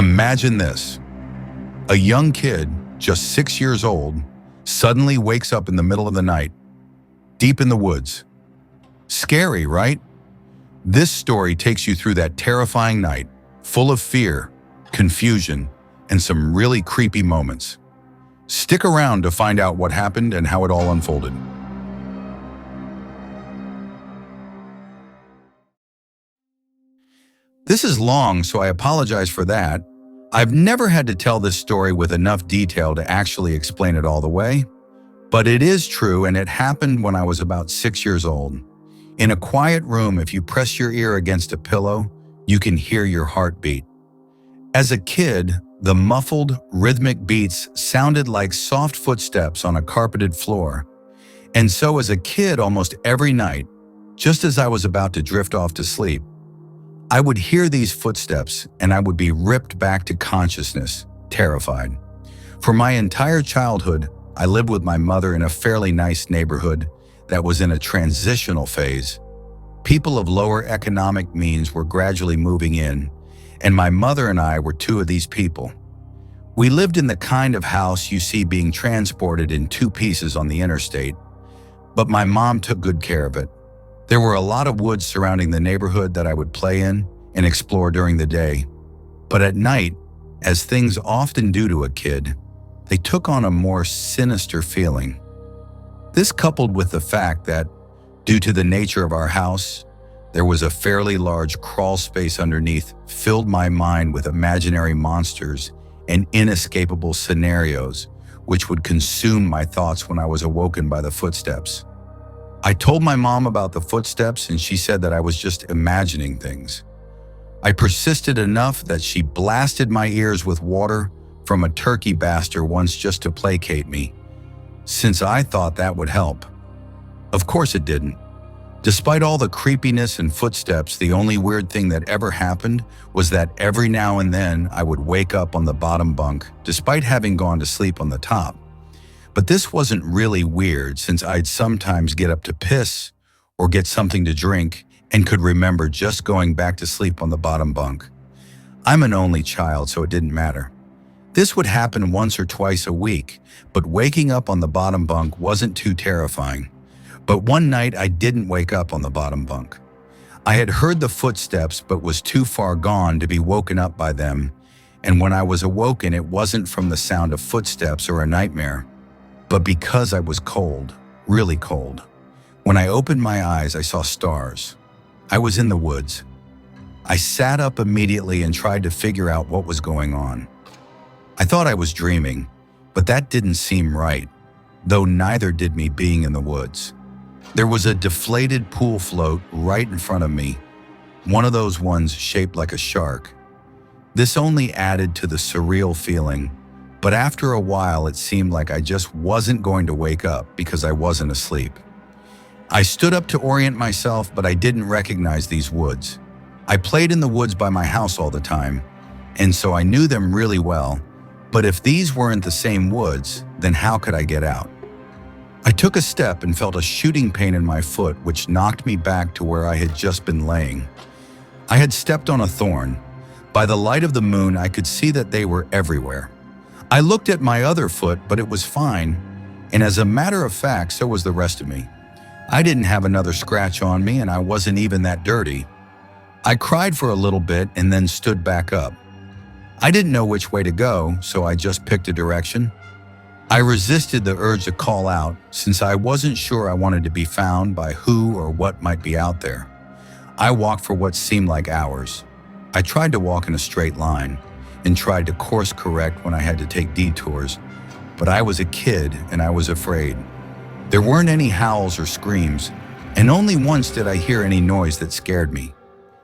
Imagine this. A young kid, just 6 years old, suddenly wakes up in the middle of the night, deep in the woods. Scary, right? This story takes you through that terrifying night, full of fear, confusion, and some really creepy moments. Stick around to find out what happened and how it all unfolded. This is long, so I apologize for that. I've never had to tell this story with enough detail to actually explain it all the way, but it is true and it happened when I was about 6 years old. In a quiet room, if you press your ear against a pillow, you can hear your heartbeat. As a kid, the muffled, rhythmic beats sounded like soft footsteps on a carpeted floor. And so as a kid, almost every night, just as I was about to drift off to sleep, I would hear these footsteps and I would be ripped back to consciousness, terrified. For my entire childhood, I lived with my mother in a fairly nice neighborhood that was in a transitional phase. People of lower economic means were gradually moving in, and my mother and I were two of these people. We lived in the kind of house you see being transported in 2 pieces on the interstate, but my mom took good care of it. There were a lot of woods surrounding the neighborhood that I would play in and explore during the day. But at night, as things often do to a kid, they took on a more sinister feeling. This, coupled with the fact that, due to the nature of our house, there was a fairly large crawl space underneath, filled my mind with imaginary monsters and inescapable scenarios which would consume my thoughts when I was awoken by the footsteps. I told my mom about the footsteps and she said that I was just imagining things. I persisted enough that she blasted my ears with water from a turkey baster once just to placate me, since I thought that would help. Of course it didn't. Despite all the creepiness and footsteps, the only weird thing that ever happened was that every now and then I would wake up on the bottom bunk, despite having gone to sleep on the top. But this wasn't really weird, since I'd sometimes get up to piss or get something to drink and could remember just going back to sleep on the bottom bunk. I'm an only child, so it didn't matter. This would happen once or twice a week, but waking up on the bottom bunk wasn't too terrifying. But one night I didn't wake up on the bottom bunk. I had heard the footsteps but was too far gone to be woken up by them, and when I was awoken it wasn't from the sound of footsteps or a nightmare, but because I was cold, really cold. When I opened my eyes, I saw stars. I was in the woods. I sat up immediately and tried to figure out what was going on. I thought I was dreaming, but that didn't seem right, though neither did me being in the woods. There was a deflated pool float right in front of me, one of those ones shaped like a shark. This only added to the surreal feeling, but after a while it seemed like I just wasn't going to wake up because I wasn't asleep. I stood up to orient myself, but I didn't recognize these woods. I played in the woods by my house all the time, and so I knew them really well, but if these weren't the same woods, then how could I get out? I took a step and felt a shooting pain in my foot, which knocked me back to where I had just been laying. I had stepped on a thorn. By the light of the moon, I could see that they were everywhere. I looked at my other foot, but it was fine, and as a matter of fact, so was the rest of me. I didn't have another scratch on me, and I wasn't even that dirty. I cried for a little bit and then stood back up. I didn't know which way to go, so I just picked a direction. I resisted the urge to call out, since I wasn't sure I wanted to be found by who or what might be out there. I walked for what seemed like hours. I tried to walk in a straight line and tried to course correct when I had to take detours, but I was a kid and I was afraid. There weren't any howls or screams, and only once did I hear any noise that scared me.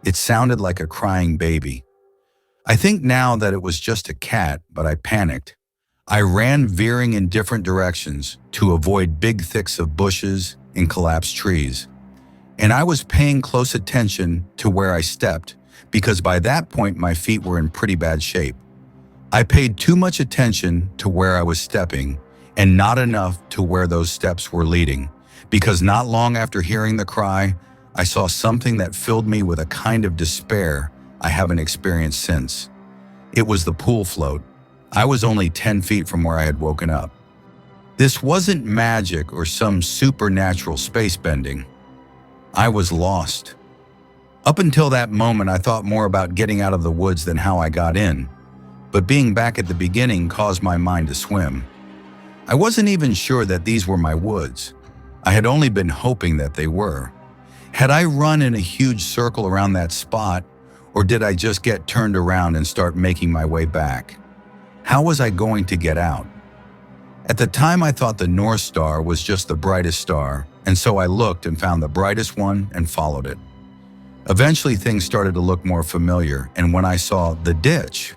It sounded like a crying baby. I think now that it was just a cat, but I panicked. I ran veering in different directions to avoid big thicks of bushes and collapsed trees. And I was paying close attention to where I stepped, because by that point my feet were in pretty bad shape. I paid too much attention to where I was stepping and not enough to where those steps were leading, because not long after hearing the cry, I saw something that filled me with a kind of despair I haven't experienced since. It was the pool float. I was only 10 feet from where I had woken up. This wasn't magic or some supernatural space bending. I was lost. Up until that moment, I thought more about getting out of the woods than how I got in, but being back at the beginning caused my mind to swim. I wasn't even sure that these were my woods. I had only been hoping that they were. Had I run in a huge circle around that spot, or did I just get turned around and start making my way back? How was I going to get out? At the time, I thought the North Star was just the brightest star, and so I looked and found the brightest one and followed it. Eventually, things started to look more familiar, and when I saw the ditch,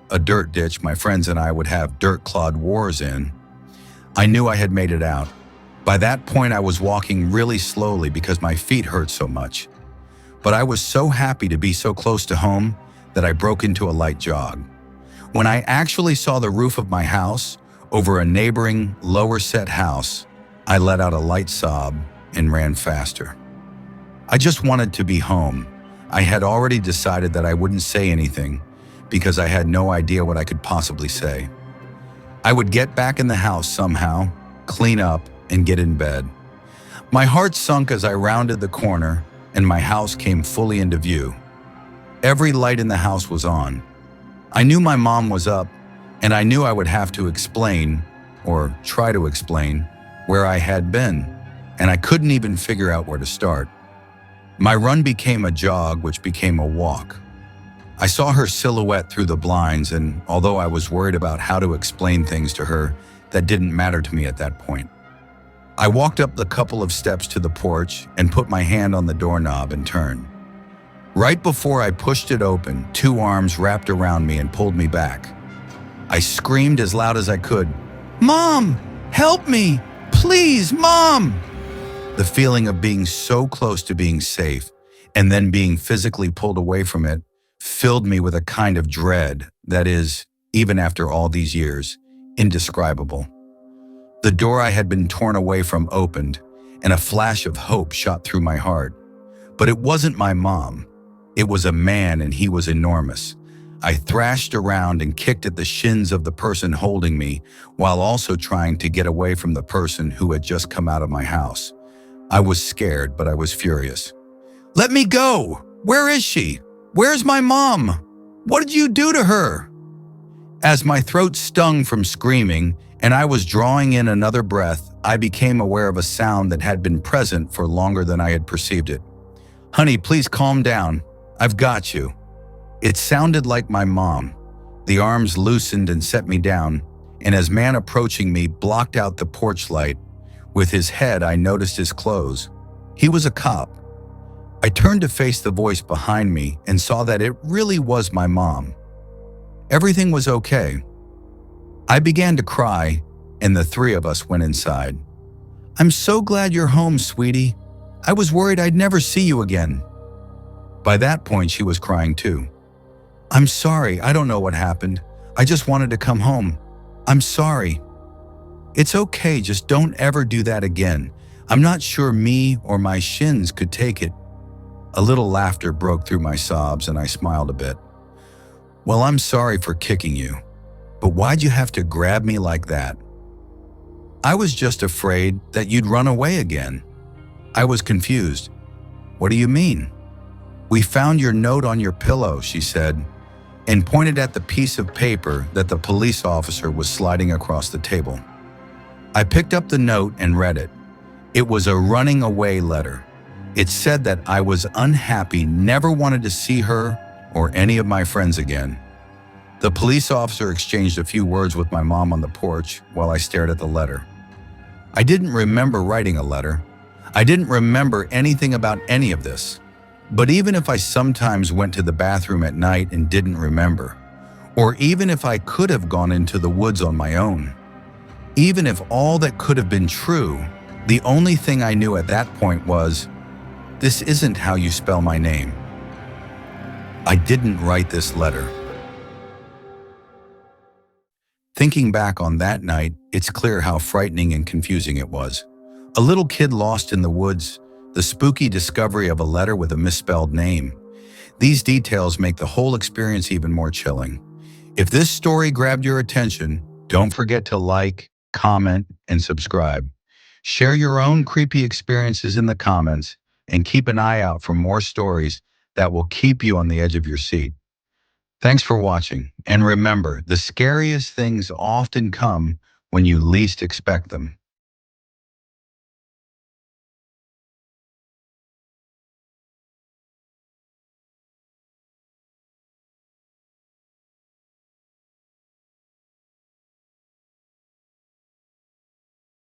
a dirt ditch my friends and I would have dirt-clawed wars in, I knew I had made it out. By that point, I was walking really slowly because my feet hurt so much. But I was so happy to be so close to home that I broke into a light jog. When I actually saw the roof of my house over a neighboring, lower-set house, I let out a light sob and ran faster. I just wanted to be home. I had already decided that I wouldn't say anything because I had no idea what I could possibly say. I would get back in the house somehow, clean up, and get in bed. My heart sunk as I rounded the corner and my house came fully into view. Every light in the house was on. I knew my mom was up, and I knew I would have to explain, or try to explain, where I had been, and I couldn't even figure out where to start. My run became a jog, which became a walk. I saw her silhouette through the blinds, and although I was worried about how to explain things to her, that didn't matter to me at that point. I walked up the couple of steps to the porch and put my hand on the doorknob and turned. Right before I pushed it open, two arms wrapped around me and pulled me back. I screamed as loud as I could, "Mom, help me! Please, Mom!" The feeling of being so close to being safe and then being physically pulled away from it filled me with a kind of dread that is, even after all these years, indescribable. The door I had been torn away from opened, and a flash of hope shot through my heart. But it wasn't my mom. It was a man, and he was enormous. I thrashed around and kicked at the shins of the person holding me, while also trying to get away from the person who had just come out of my house. I was scared, but I was furious. "Let me go! Where is she? Where's my mom? What did you do to her?" As my throat stung from screaming and I was drawing in another breath, I became aware of a sound that had been present for longer than I had perceived it. "Honey, please calm down. I've got you." It sounded like my mom. The arms loosened and set me down, and as man approaching me blocked out the porch light, with his head I noticed his clothes. He was a cop. I turned to face the voice behind me and saw that it really was my mom. Everything was okay. I began to cry, and the three of us went inside. "I'm so glad you're home, sweetie. I was worried I'd never see you again." By that point, she was crying too. "I'm sorry, I don't know what happened. I just wanted to come home. I'm sorry." "It's okay, just don't ever do that again. I'm not sure me or my shins could take it." A little laughter broke through my sobs, and I smiled a bit. "Well, I'm sorry for kicking you, but why'd you have to grab me like that?" "I was just afraid that you'd run away again." I was confused. "What do you mean?" "We found your note on your pillow," she said, and pointed at the piece of paper that the police officer was sliding across the table. I picked up the note and read it. It was a running away letter. It said that I was unhappy, never wanted to see her or any of my friends again. The police officer exchanged a few words with my mom on the porch while I stared at the letter. I didn't remember writing a letter. I didn't remember anything about any of this. But even if I sometimes went to the bathroom at night and didn't remember, or even if I could have gone into the woods on my own, even if all that could have been true, the only thing I knew at that point was, this isn't how you spell my name. I didn't write this letter. Thinking back on that night, it's clear how frightening and confusing it was. A little kid lost in the woods, the spooky discovery of a letter with a misspelled name. These details make the whole experience even more chilling. If this story grabbed your attention, don't forget to like, comment, and subscribe. Share your own creepy experiences in the comments and keep an eye out for more stories that will keep you on the edge of your seat. Thanks for watching, and remember, the scariest things often come when you least expect them.